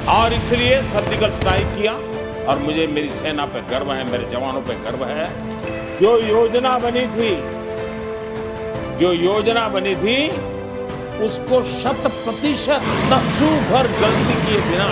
और इसलिए surgical strike किया। और मुझे मेरी सेना पे गर्व है, मेरे जवानों पे गर्व है। जो योजना बनी थी उसको 100% दस्यु भर गलती किए बिना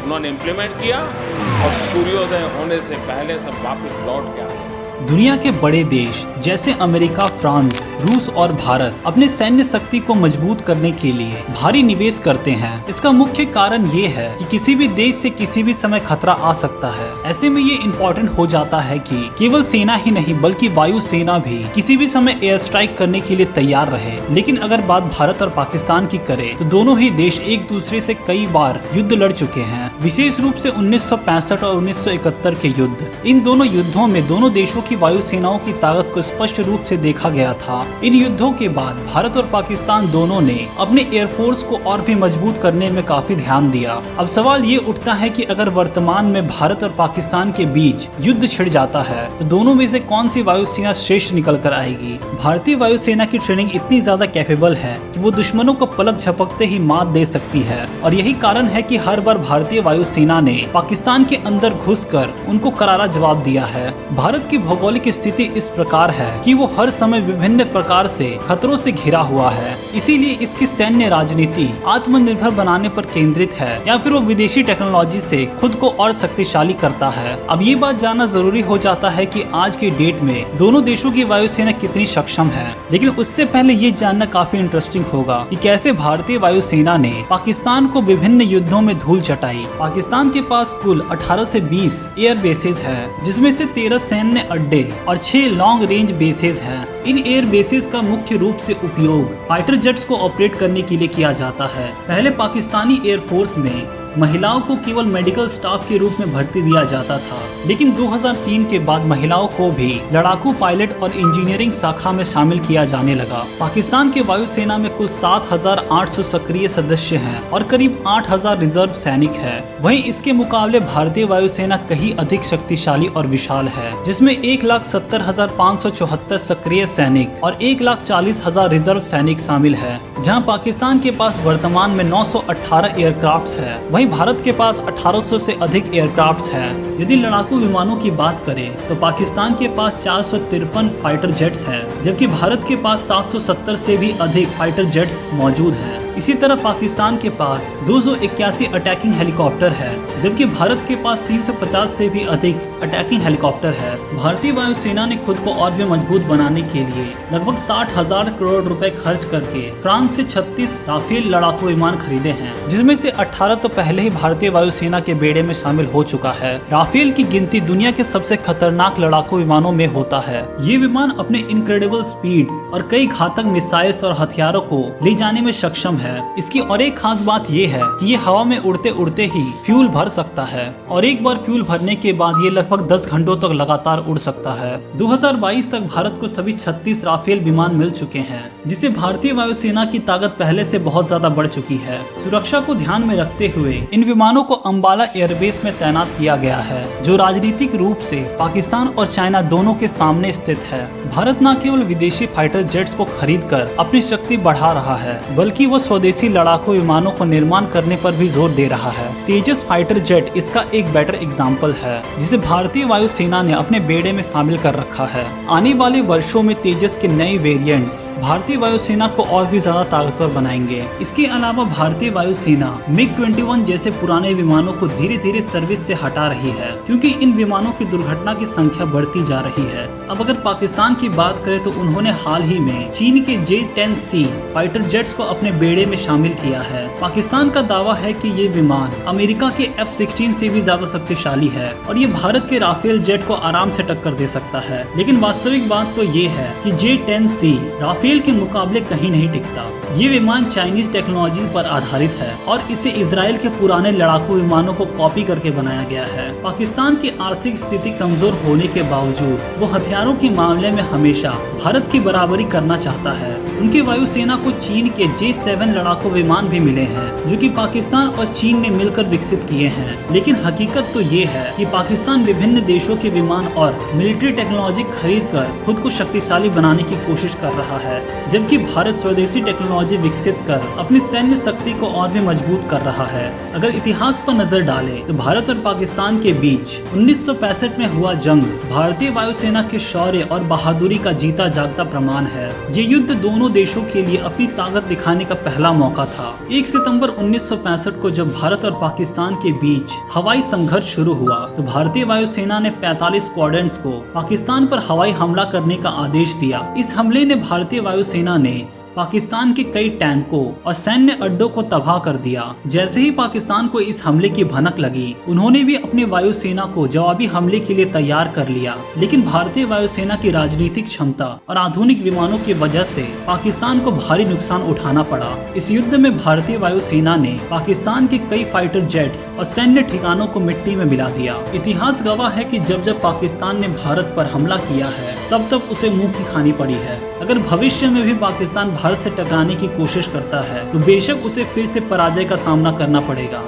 उन्होंने इम्प्लीमेंट किया और सूर्योदय होने से पहले सब वापस लौट के आ गए। दुनिया के बड़े देश जैसे अमेरिका, फ्रांस, रूस और भारत अपने सैन्य शक्ति को मजबूत करने के लिए भारी निवेश करते हैं। इसका मुख्य कारण ये है कि किसी भी देश से किसी भी समय खतरा आ सकता है। ऐसे में ये इम्पोर्टेंट हो जाता है कि केवल सेना ही नहीं बल्कि वायु सेना भी किसी भी समय एयर स्ट्राइक करने के लिए तैयार रहे। लेकिन अगर बात भारत और पाकिस्तान की करें तो दोनों ही देश एक दूसरे से कई बार युद्ध लड़ चुके हैं। विशेष रूप से 1965 और 1971 के युद्ध, इन दोनों युद्धों में दोनों देशों की वायु सेनाओं की ताकत को स्पष्ट रूप से देखा गया था। इन युद्धों के बाद भारत और पाकिस्तान दोनों ने अपने एयरफोर्स को और भी मजबूत करने में काफी ध्यान दिया। अब सवाल ये उठता है कि अगर वर्तमान में भारत और पाकिस्तान के बीच युद्ध छिड़ जाता है तो दोनों में से कौन सी वायुसेना श्रेष्ठ निकल कर आएगी। भारतीय वायुसेना की ट्रेनिंग इतनी ज्यादा कैपेबल है कि वो दुश्मनों को पलक झपकते ही मात दे सकती है और यही कारण है कि हर बार भारतीय वायुसेना ने पाकिस्तान के अंदर घुसकर उनको करारा जवाब दिया है। भारत की भौगोलिक स्थिति इस प्रकार है कि वो हर समय विभिन्न प्रकार से खतरों से घिरा हुआ है। इसीलिए इसकी सैन्य राजनीति आत्मनिर्भर बनाने पर केंद्रित है या फिर वो विदेशी टेक्नोलॉजी से खुद को और शक्तिशाली करता है। अब ये बात जानना जरूरी हो जाता है कि आज के डेट में दोनों देशों की वायुसेना कितनी सक्षम है। लेकिन उससे पहले ये जानना काफी इंटरेस्टिंग होगा कि कैसे भारतीय वायुसेना ने पाकिस्तान को विभिन्न युद्धों में धूल चटाई। पाकिस्तान के पास कुल 18 से 20 एयर बेसेज है, जिसमें से 13 सैन्य अड्डे और 6 लॉन्ग रेंज बेसेज हैं। इन एयर बेसेस का मुख्य रूप से उपयोग फाइटर जेट्स को ऑपरेट करने के लिए किया जाता है। पहले पाकिस्तानी एयरफोर्स में महिलाओं को केवल मेडिकल स्टाफ के रूप में भर्ती दिया जाता था, लेकिन 2003 के बाद महिलाओं को भी लड़ाकू पायलट और इंजीनियरिंग शाखा में शामिल किया जाने लगा। पाकिस्तान के वायुसेना में कुल 7,800 सक्रिय सदस्य हैं और करीब 8,000 रिजर्व सैनिक हैं। वहीं इसके मुकाबले भारतीय वायुसेना कहीं अधिक शक्तिशाली और विशाल है, जिसमें 1,70,574 सक्रिय सैनिक और 1,40,000 रिजर्व सैनिक शामिल है। जहाँ पाकिस्तान के पास वर्तमान में 918 एयरक्राफ्ट है, वहीं भारत के पास 1800 से अधिक एयरक्राफ्ट्स हैं। यदि लड़ाकू विमानों की बात करें तो पाकिस्तान के पास 453 फाइटर जेट्स हैं, जबकि भारत के पास 770 से भी अधिक फाइटर जेट्स मौजूद हैं। इसी तरह पाकिस्तान के पास 281 अटैकिंग हेलीकॉप्टर है, जबकि भारत के पास 350 से भी अधिक अटैकिंग हेलीकॉप्टर है। भारतीय वायुसेना ने खुद को और भी मजबूत बनाने के लिए लगभग 60,000 करोड़ रुपए खर्च करके फ्रांस से 36 राफेल लड़ाकू विमान खरीदे हैं, जिसमें से 18 तो पहले ही भारतीय वायुसेना के बेड़े में शामिल हो चुका है। राफेल की गिनती दुनिया के सबसे खतरनाक लड़ाकू विमानों में होता है। ये विमान अपने इनक्रेडिबल स्पीड और कई घातक मिसाइल्स और हथियारों को ले जाने में सक्षम है। इसकी और एक खास बात ये है कि ये हवा में उड़ते उड़ते ही फ्यूल भर सकता है और एक बार फ्यूल भरने के बाद ये लगभग 10 घंटों तक लगातार उड़ सकता है। 2022 तक भारत को सभी 36 राफेल विमान मिल चुके हैं, जिससे भारतीय वायुसेना की ताकत पहले से बहुत ज्यादा बढ़ चुकी है। सुरक्षा को ध्यान में रखते हुए इन विमानों को अंबाला एयरबेस में तैनात किया गया है, जो राजनीतिक रूप से पाकिस्तान और चाइना दोनों के सामने स्थित है। भारत न केवल विदेशी फाइटर जेट्स को खरीदकर अपनी शक्ति बढ़ा रहा है, बल्कि वो स्वदेशी लड़ाकू विमानों को निर्माण करने पर भी जोर दे रहा है। तेजस फाइटर जेट इसका एक बेटर एग्जाम्पल है, जिसे भारतीय वायुसेना ने अपने बेड़े में शामिल कर रखा है। आने वाले वर्षों में तेजस के नए वेरिएंट्स भारतीय वायुसेना को और भी ज्यादा ताकतवर बनाएंगे। इसके अलावा भारतीय वायुसेना MiG-21 जैसे पुराने विमानों को धीरे धीरे सर्विस से हटा रही है, क्योंकि इन विमानों की दुर्घटना की संख्या बढ़ती जा रही है। अब अगर पाकिस्तान की बात करें तो उन्होंने हाल ही में चीन के J-10C फाइटर जेट्स को अपने बेड़े में शामिल किया है। पाकिस्तान का दावा है कि ये विमान अमेरिका के F-16 से भी ज्यादा शक्तिशाली है और ये भारत के राफेल जेट को आराम से टक्कर दे सकता है। लेकिन वास्तविक बात तो ये है कि J-10C राफेल के मुकाबले कहीं नहीं टिकता। ये विमान चाइनीज टेक्नोलॉजी पर आधारित है और इसे इजराइल के पुराने लड़ाकू विमानों को कॉपी करके बनाया गया है। पाकिस्तान की आर्थिक स्थिति कमजोर होने के बावजूद वो हथियारों के मामले में हमेशा भारत की बराबरी करना चाहता है। उनकी वायुसेना को चीन के J-7 लड़ाकू विमान भी मिले हैं, जो कि पाकिस्तान और चीन ने मिलकर विकसित किए हैं। लेकिन हकीकत तो ये है कि पाकिस्तान विभिन्न देशों के विमान और मिलिट्री टेक्नोलॉजी खरीद कर खुद को शक्तिशाली बनाने की कोशिश कर रहा है, जबकि भारत स्वदेशी टेक्नोलॉजी विकसित कर अपनी सैन्य शक्ति को और भी मजबूत कर रहा है। अगर इतिहास पर नजर डालें तो भारत और पाकिस्तान के बीच 1965 में हुआ जंग भारतीय वायुसेना के शौर्य और बहादुरी का जीता जागता प्रमाण है। ये युद्ध दोनों देशों के लिए अपनी ताकत दिखाने का पहला मौका था। 1 सितंबर 1965 को जब भारत और पाकिस्तान के बीच हवाई संघर्ष शुरू हुआ तो भारतीय वायुसेना ने 45 स्क्वाड्रन्स को पाकिस्तान पर हवाई हमला करने का आदेश दिया। इस हमले ने भारतीय वायुसेना ने पाकिस्तान के कई टैंकों और सैन्य अड्डों को तबाह कर दिया। जैसे ही पाकिस्तान को इस हमले की भनक लगी, उन्होंने भी अपनी वायुसेना को जवाबी हमले के लिए तैयार कर लिया। लेकिन भारतीय वायुसेना की राजनीतिक क्षमता और आधुनिक विमानों की वजह से पाकिस्तान को भारी नुकसान उठाना पड़ा। इस युद्ध में भारतीय वायुसेना ने पाकिस्तान के कई फाइटर जेट्स और सैन्य ठिकानों को मिट्टी में मिला दिया। इतिहास गवाह है कि जब पाकिस्तान ने भारत पर हमला किया है, तब उसे मुंह की खानी पड़ी है। अगर भविष्य में भी पाकिस्तान भारत से टकराने की कोशिश करता है तो बेशक उसे फिर से पराजय का सामना करना पड़ेगा।